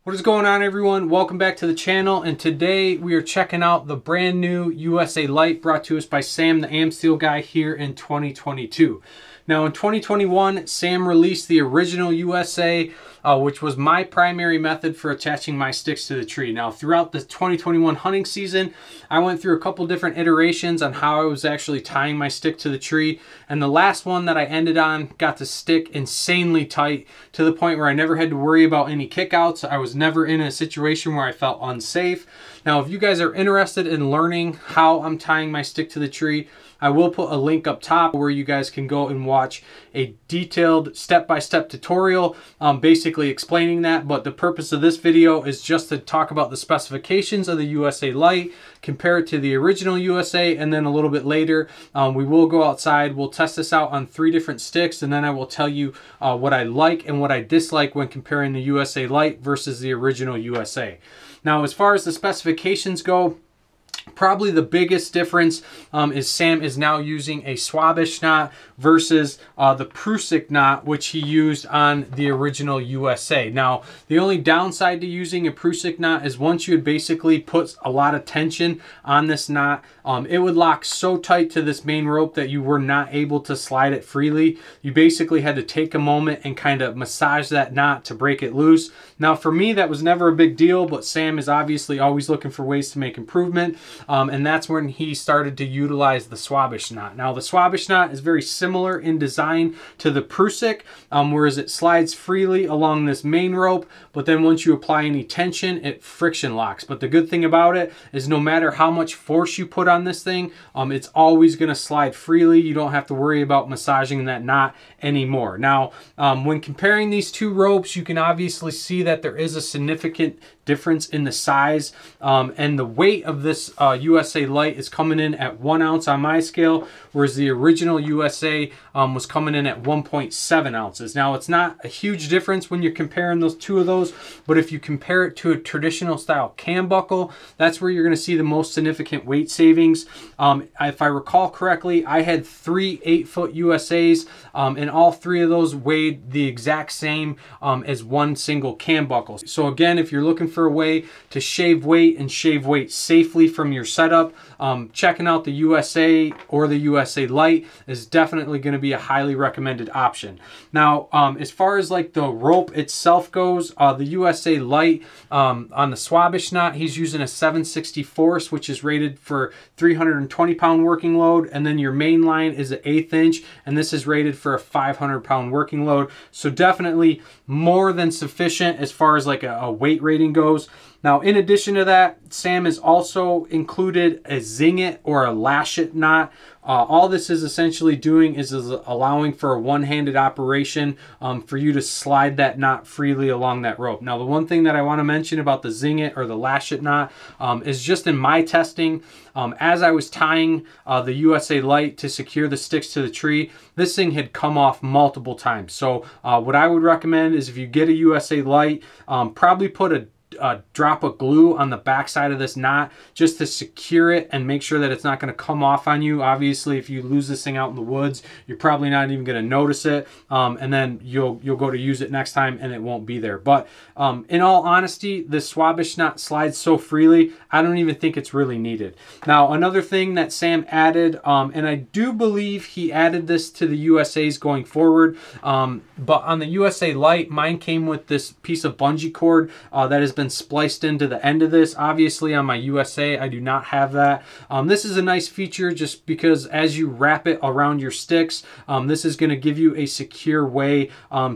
What is going on, everyone? Welcome back to the channel, and today we are checking out the brand new USA LITE brought to us by Sam, the Amsteel guy, here in 2022. Now in 2021, Sam released the original USA, which was my primary method for attaching my sticks to the tree. Now throughout the 2021 hunting season, I went through a couple different iterations on how I was actually tying my stick to the tree, and the last one that I ended on got the stick insanely tight to the point where I never had to worry about any kickouts. I was never in a situation where I felt unsafe. Now if you guys are interested in learning how I'm tying my stick to the tree, I will put a link up top where you guys can go and watch a detailed step-by-step tutorial basically explaining that. But the purpose of this video is just to talk about the specifications of the USA LITE, compare it to the original USA, and then a little bit later we will go outside, we'll test this out on 3 different sticks, and then I will tell you what I like and what I dislike when comparing the USA LITE versus the original USA. Now as far as the specifications go, probably the biggest difference is Sam is now using a Swabish knot versus the Prusik knot, which he used on the original USA. Now, the only downside to using a Prusik knot is once you had basically put a lot of tension on this knot, it would lock so tight to this main rope that you were not able to slide it freely. You basically had to take a moment and kind of massage that knot to break it loose. Now, for me, that was never a big deal, but Sam is obviously always looking for ways to make improvement. And that's when he started to utilize the Swabish knot. Now the Swabish knot is very similar in design to the Prusik, whereas it slides freely along this main rope, but then once you apply any tension, it friction locks. But the good thing about it is no matter how much force you put on this thing, it's always going to slide freely. You don't have to worry about massaging that knot anymore. Now, when comparing these two ropes, you can obviously see that there is a significant difference in the size and the weight of this USA LITE is coming in at 1 ounce on my scale, whereas the original USA was coming in at 1.7 ounces. Now it's not a huge difference when you're comparing those two of those, but if you compare it to a traditional style cam buckle, that's where you're going to see the most significant weight savings. If I recall correctly, I had 3 8-foot USAs, and all 3 of those weighed the exact same as one single cam buckle. So again, if you're looking for a way to shave weight and shave weight safely from your setup, checking out the USA or the USA LITE is definitely going to be a highly recommended option. Now, as far as like the rope itself goes, the USA LITE on the Swabish knot, he's using a 7/64, which is rated for 320-pound working load, and then your main line is an 1/8 inch, and this is rated for a 500-pound working load. So definitely more than sufficient as far as like a weight rating goes. Now, in addition to that, Sam has also included a ZINGIT or a latchet knot. All this is essentially doing is allowing for a one-handed operation for you to slide that knot freely along that rope. Now, the one thing that I want to mention about the ZINGIT or the latchet knot is just in my testing, as I was tying the USA LITE to secure the sticks to the tree, this thing had come off multiple times. So what I would recommend is if you get a USA LITE, probably put a drop of glue on the back side of this knot just to secure it and make sure that it's not going to come off on you. Obviously, if you lose this thing out in the woods, you're probably not even going to notice it, and then you'll go to use it next time and it won't be there. But in all honesty, the Swabish knot slides so freely, I don't even think it's really needed. Now, another thing that Sam added, and I do believe he added this to the USAs going forward, but on the USA LITE, mine came with this piece of bungee cord that has been spliced into the end of this. Obviously on my USA, I do not have that. This is a nice feature just because as you wrap it around your sticks, this is going to give you a secure way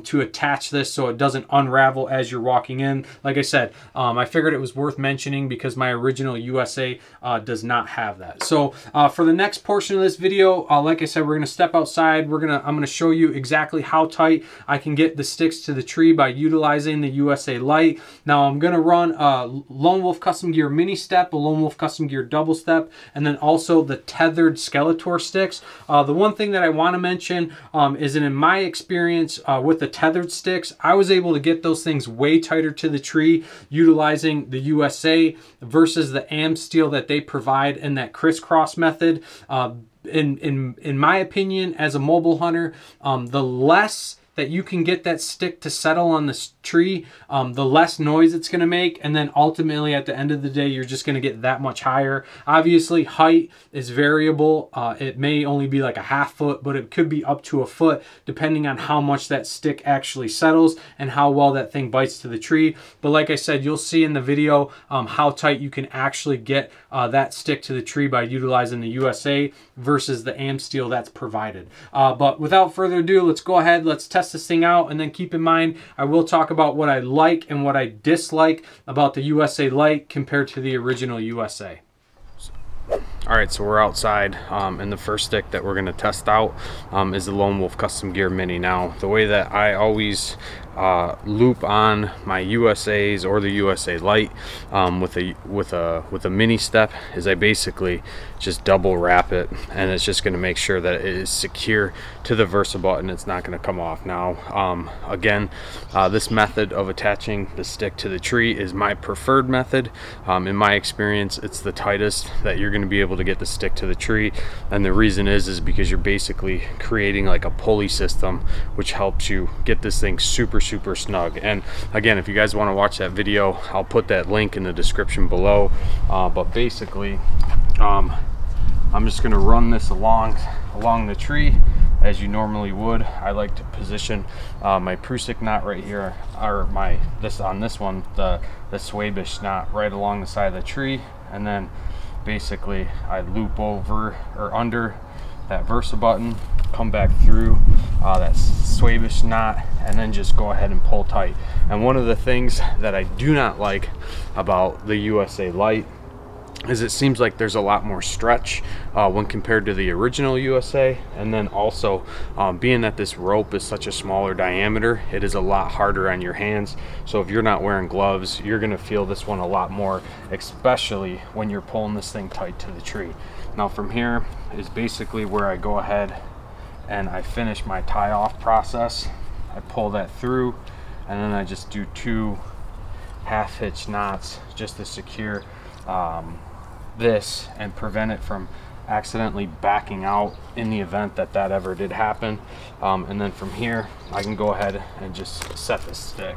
to attach this so it doesn't unravel as you're walking in. Like I said, I figured it was worth mentioning because my original USA does not have that. So for the next portion of this video, like I said, we're going to step outside. I'm going to show you exactly how tight I can get the sticks to the tree by utilizing the USA LITE. Now I'm going to run a Lone Wolf Custom Gear mini step, a Lone Wolf Custom Gear double step, and then also the tethered Skeletor sticks. The one thing that I want to mention is that in my experience with the tethered sticks, I was able to get those things way tighter to the tree utilizing the USA versus the Amsteel that they provide in that crisscross method. In my opinion, as a mobile hunter, the less that you can get that stick to settle on this tree, the less noise it's going to make, and then ultimately at the end of the day you're just going to get that much higher. Obviously height is variable. It may only be like a half foot, but it could be up to a foot depending on how much that stick actually settles and how well that thing bites to the tree. But like I said, you'll see in the video how tight you can actually get that stick to the tree by utilizing the USA versus the Amsteel that's provided. But without further ado, let's go ahead, let's test this thing out, and then keep in mind I will talk about what I like and what I dislike about the USA LITE compared to the original USA. All right, so we're outside, and the first stick that we're going to test out is the Lone Wolf Custom Gear Mini. Now, the way that I always loop on my USAs or the USA LITE with a mini step is I basically just double wrap it, and it's just going to make sure that it is secure to the Versa button. It's not going to come off. Now, again, this method of attaching the stick to the tree is my preferred method. In my experience, it's the tightest that you're going to be able to get the stick to the tree, and the reason is because you're basically creating like a pulley system, which helps you get this thing super snug. And again, if you guys want to watch that video, I'll put that link in the description below. But basically, I'm just going to run this along the tree as you normally would. I like to position my Prusik knot right here, or on this one, the Swabish knot right along the side of the tree, and then basically I loop over or under that Versa button, come back through that Swabish knot, and then just go ahead and pull tight. And one of the things that I do not like about the USA LITE is it seems like there's a lot more stretch when compared to the original USA. And then also being that this rope is such a smaller diameter, it is a lot harder on your hands. So if you're not wearing gloves, you're going to feel this one a lot more, especially when you're pulling this thing tight to the tree. Now from here is basically where I go ahead and I finish my tie off process. I pull that through, and then I just do 2 half hitch knots just to secure this and prevent it from accidentally backing out in the event that ever did happen. And then from here I can go ahead and just set the stick.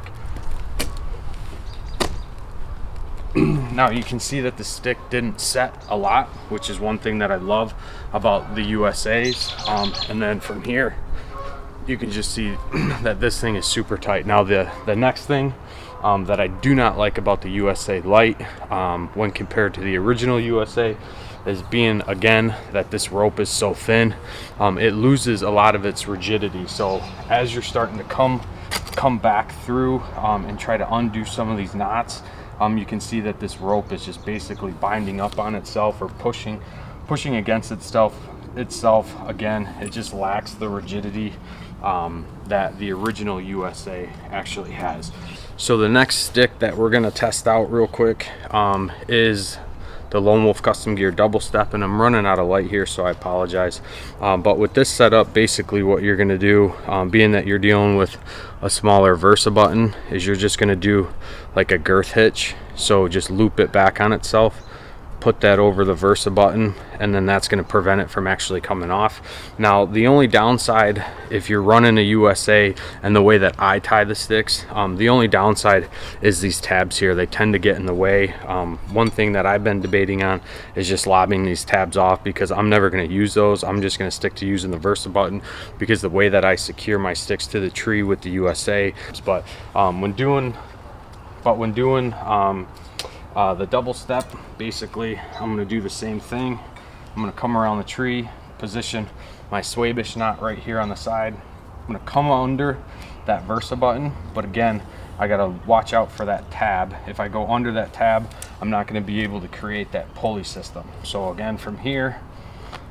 Now you can see that the stick didn't set a lot, which is one thing that I love about the USAs. And then from here you can just see that this thing is super tight. Now the next thing that I do not like about the USA LITE when compared to the original USA is being, again, that this rope is so thin, it loses a lot of its rigidity. So as you're starting to come back through and try to undo some of these knots, you can see that this rope is just basically binding up on itself or pushing against itself. Again, it just lacks the rigidity that the original USA actually has. So the next stick that we're going to test out real quick is the Lone Wolf Custom Gear double step, and I'm running out of light here, so I apologize. But with this setup, basically what you're going to do, being that you're dealing with a smaller Versa button, is you're just going to do like a girth hitch. So just loop it back on itself, put that over the Versa button, and then that's going to prevent it from actually coming off. Now the only downside, if you're running a USA and the way that I tie the sticks, the only downside is these tabs here. They tend to get in the way. One thing that I've been debating on is just lobbing these tabs off, because I'm never going to use those. I'm just going to stick to using the Versa button, because the way that I secure my sticks to the tree with the USA. But when doing the double step, basically I'm going to do the same thing. I'm going to come around the tree, position my Swabish knot right here on the side. I'm going to come under that Versa button, but again, I got to watch out for that tab. If I go under that tab, I'm not going to be able to create that pulley system. So again, from here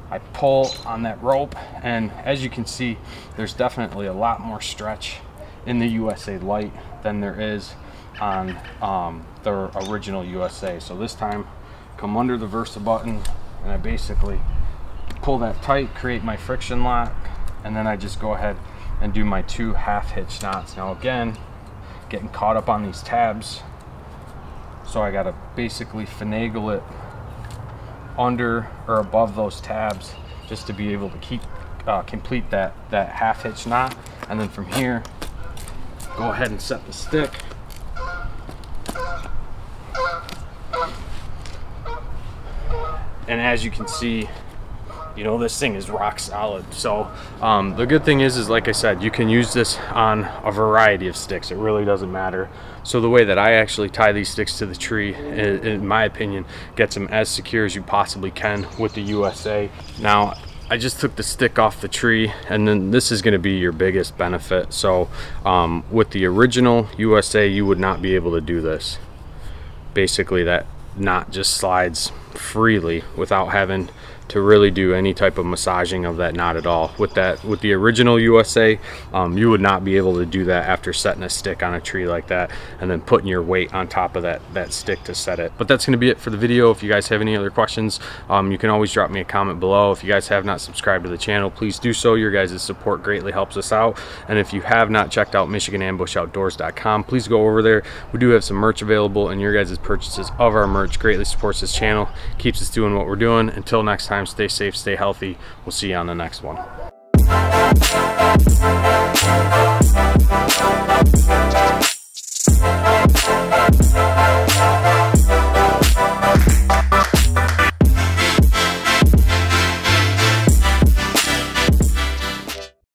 I pull on that rope, and as you can see, there's definitely a lot more stretch in the USA LITE than there is on the original USA. So this time, come under the Versa button, and I basically pull that tight, create my friction lock, and then I just go ahead and do my 2 half hitch knots. Now again, getting caught up on these tabs, so I gotta basically finagle it under or above those tabs just to be able to complete that half hitch knot. And then from here, go ahead and set the stick. And as you can see, you know, this thing is rock solid. So the good thing is like I said, you can use this on a variety of sticks. It really doesn't matter. So the way that I actually tie these sticks to the tree, in my opinion, gets them as secure as you possibly can with the USA. Now, I just took the stick off the tree, and then this is going to be your biggest benefit. So with the original USA, you would not be able to do this. Basically, that knot just slides freely without having to really do any type of massaging of that knot at all. With the original USA, you would not be able to do that after setting a stick on a tree like that and then putting your weight on top of that stick to set it. But that's going to be it for the video. If you guys have any other questions, you can always drop me a comment below. If you guys have not subscribed to the channel, please do so. Your guys' support greatly helps us out. And if you have not checked out MichiganAmbushOutdoors.com, please go over there. We do have some merch available, and your guys' purchases of our merch greatly supports this channel, keeps us doing what we're doing. Until next time, stay safe, stay healthy. We'll see you on the next one.